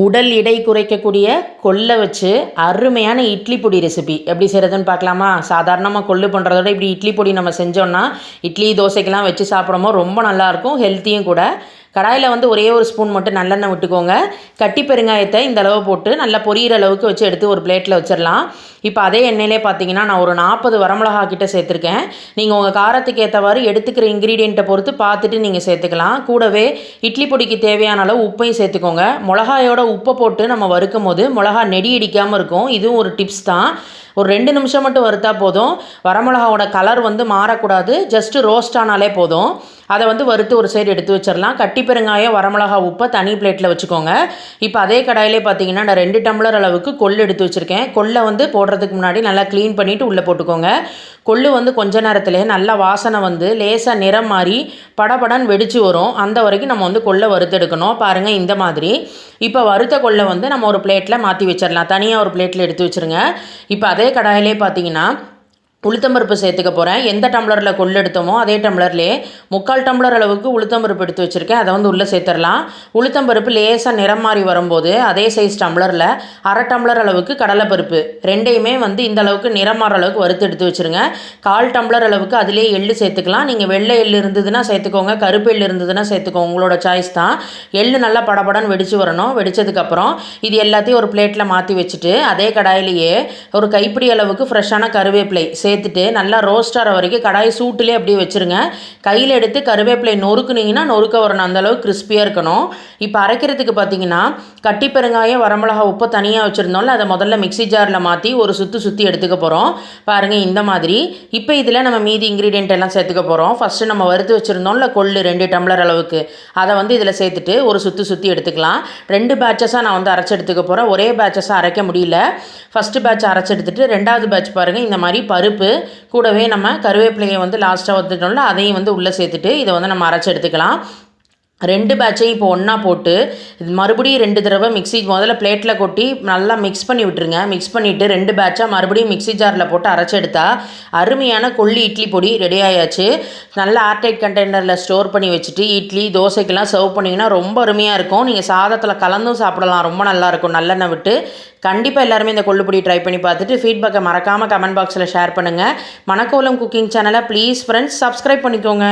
உடல் எடை குறைக்கக்கூடிய கொள்ளை வச்சு அருமையான இட்லி பொடி ரெசிபி எப்படி செய்கிறதுன்னு பார்க்கலாமா? சாதாரணமாக கொள்ளு பண்ணுறத விட இப்படி இட்லி பொடி நம்ம செஞ்சோம்னா இட்லி தோசைக்கெல்லாம் வச்சு சாப்பிடும்போது ரொம்ப நல்லாயிருக்கும், ஹெல்த்தியும் கூட. கடாயில் வந்து ஒரே ஒரு ஸ்பூன் மட்டும் நல்லெண்ணெய் விட்டுக்கோங்க. கட்டி பெருங்காயத்தை இந்த அளவு போட்டு நல்லா பொரியிற அளவுக்கு வச்சு எடுத்து ஒரு பிளேட்டில் வச்சிடலாம். இப்போ அதே எண்ணெயிலே பார்த்தீங்கன்னா நான் ஒரு 40 வரமிளகா கிட்ட சேர்த்துருக்கேன். நீங்கள் உங்கள் காரத்துக்கு ஏற்றவாறு எடுத்துக்கிற இன்க்ரீடியண்ட்டை பொறுத்து பார்த்துட்டு நீங்கள் சேர்த்துக்கலாம். கூடவே இட்லி பொடிக்கு தேவையான அளவு உப்பையும் சேர்த்துக்கோங்க. மிளகாயோட உப்பை போட்டு நம்ம வறுக்கும் போது மிளகா நெடி அடிக்காமல் இருக்கும். இதுவும் ஒரு டிப்ஸ் தான். ஒரு 2 நிமிஷம் மட்டும் வறுத்தா போதும். வரமிளகாவோட கலர் வந்து மாறக்கூடாது, ஜஸ்ட்டு ரோஸ்ட் ஆனாலே போதும். அதை வந்து வறுத்து ஒரு சைடு எடுத்து வச்சிடலாம். கட்டி பெருங்காயம், வரமிளகா, உப்பை தனி பிளேட்டில் வச்சுக்கோங்க. இப்போ அதே கடாயிலே பார்த்தீங்கன்னா நான் 2 டம்ளர் அளவுக்கு கொள்ளு எடுத்து வச்சுருக்கேன். கொள்ளை வந்து போடுறதுக்கு முன்னாடி நல்லா க்ளீன் பண்ணிவிட்டு உள்ளே போட்டுக்கோங்க. கொள்ளு வந்து கொஞ்ச நேரத்துலேயே நல்லா வாசனை வந்து லேசாக நிறம் மாறி படபடன்னு வெடிச்சு வரும். அந்த வரைக்கும் நம்ம வந்து கொள்ளை வறுத்தெடுக்கணும். பாருங்கள் இந்த மாதிரி. இப்போ வறுத்த கொள்ளை வந்து நம்ம ஒரு பிளேட்டில் மாற்றி வச்சிடலாம். தனியாக ஒரு பிளேட்டில் எடுத்து வச்சுருங்க. இப்போ அதே கடாயிலே பார்த்தீங்கன்னா உளுத்தம்பருப்பு சேர்த்துக்க போகிறேன். எந்த டம்ளரில் கொள்ளு எடுத்தோமோ அதே டம்ளர்லேயே 3/4 டம்ளர் அளவுக்கு உளுத்தம்பருப்பு எடுத்து வச்சுருக்கேன். அதை வந்து உள்ளே சேர்த்துடலாம். உளுத்தம்பருப்பு லேசாக நிறம் மாறி வரும்போது அதே சைஸ் டம்ளரில் 1/2 டம்ளர் அளவுக்கு கடலைப்பருப்பு, ரெண்டையுமே வந்து இந்த அளவுக்கு நிறம் மாற அளவுக்கு வறுத்து எடுத்து வச்சுருங்க. 1/4 டம்ளர் அளவுக்கு அதிலே எள்ளு சேர்த்துக்கலாம். நீங்கள் வெள்ளை எள்ளு இருந்ததுன்னா சேர்த்துக்கோங்க, கருப்பு எள்ளு இருந்ததுன்னா சேர்த்துக்கோங்க, உங்களோட சாய்ஸ் தான். எள்ளு நல்லா படபடன்னு வெடிச்சு வரணும். வெடித்ததுக்கப்புறம் இது எல்லாத்தையும் ஒரு பிளேட்டில் மாற்றி வச்சுட்டு அதே கடாயிலேயே ஒரு கைப்பிடி அளவுக்கு ஃப்ரெஷ்ஷான கருவேப்பிலை சேர்த்துட்டு நல்லா ரோஸ்ட் ஆகிற வரைக்கும் கடாய் சூட்டிலே அப்படியே வச்சுருங்க. கையில் எடுத்து கருவேப்பிலை நொறுக்குனிங்கன்னா நொறுக்க வரணும், அந்தளவுக்கு கிறிஸ்பியாக இருக்கணும். இப்போ அரைக்கிறதுக்கு பார்த்தீங்கன்னா கட்டி பெருங்காயம், வரமிளகா, உப்பு தனியாக வச்சுருந்தோம்ல, அதை முதல்ல மிக்ஸி ஜாரில் மாற்றி ஒரு சுற்றி எடுத்துக்க போகிறோம். பாருங்கள் இந்த மாதிரி. இப்போ இதில் நம்ம மீதி இன்க்ரீடியன்ட் எல்லாம் சேர்த்துக்க போகிறோம். ஃபஸ்ட்டு நம்ம வறுத்து வச்சுருந்தோம்ல கொள்ளு 2 டம்ளர் அளவுக்கு, அதை வந்து இதில் சேர்த்துட்டு ஒரு சுற்றி எடுத்துக்கலாம். 2 பேட்சஸாக நான் வந்து அரைச்சி எடுத்துக்க போகிறேன். ஒரே பேட்சஸாக அரைக்க முடியல. ஃபஸ்ட்டு பேட்ச் அரைச்சி எடுத்துகிட்டு 2வது பேட்ச் பாருங்கள் இந்த மாதிரி பருப்பு கூடவே நம்ம கருவேப்பிலையை வந்து லாஸ்ட்டாக வந்துட்டோம்ல, அதையும் வந்து உள்ளே சேர்த்துட்டு இதை வந்து நம்ம அரைச்சி எடுத்துக்கலாம். 2 பேட்சையும் இப்போ ஒன்றா போட்டு மறுபடியும் 2 தடவை மிக்ஸி முதல்ல பிளேட்டில் கொட்டி நல்லா மிக்ஸ் பண்ணி விட்டுருங்க. மிக்ஸ் பண்ணிவிட்டு 2 பேட்சாக மறுபடியும் மிக்ஸி ஜாரில் போட்டு அரைச்சி எடுத்தால் அருமையான கொள்ளு இட்லி பொடி ரெடி ஆயாச்சு. நல்லா ஏர்டைட் கண்டெய்னரில் ஸ்டோர் பண்ணி வச்சுட்டு இட்லி தோசைக்கெல்லாம் சர்வ் பண்ணிங்கன்னா ரொம்ப அருமையாக இருக்கும். நீங்கள் சாதத்தில் கலந்தும் சாப்பிடலாம், ரொம்ப நல்லாயிருக்கும் நல்லெண்ணெய் விட்டு. கண்டிப்பாக எல்லாருமே இந்த கொள்ளு பொடி ட்ரை பண்ணி பார்த்துட்டு ஃபீட்பேக்கை மறக்காமல் கமெண்ட் பாக்ஸில் ஷேர் பண்ணுங்கள். மணக்கோலம் குக்கிங் சேனலை ப்ளீஸ் ஃப்ரெண்ட்ஸ் சப்ஸ்கிரைப் பண்ணிக்கோங்க.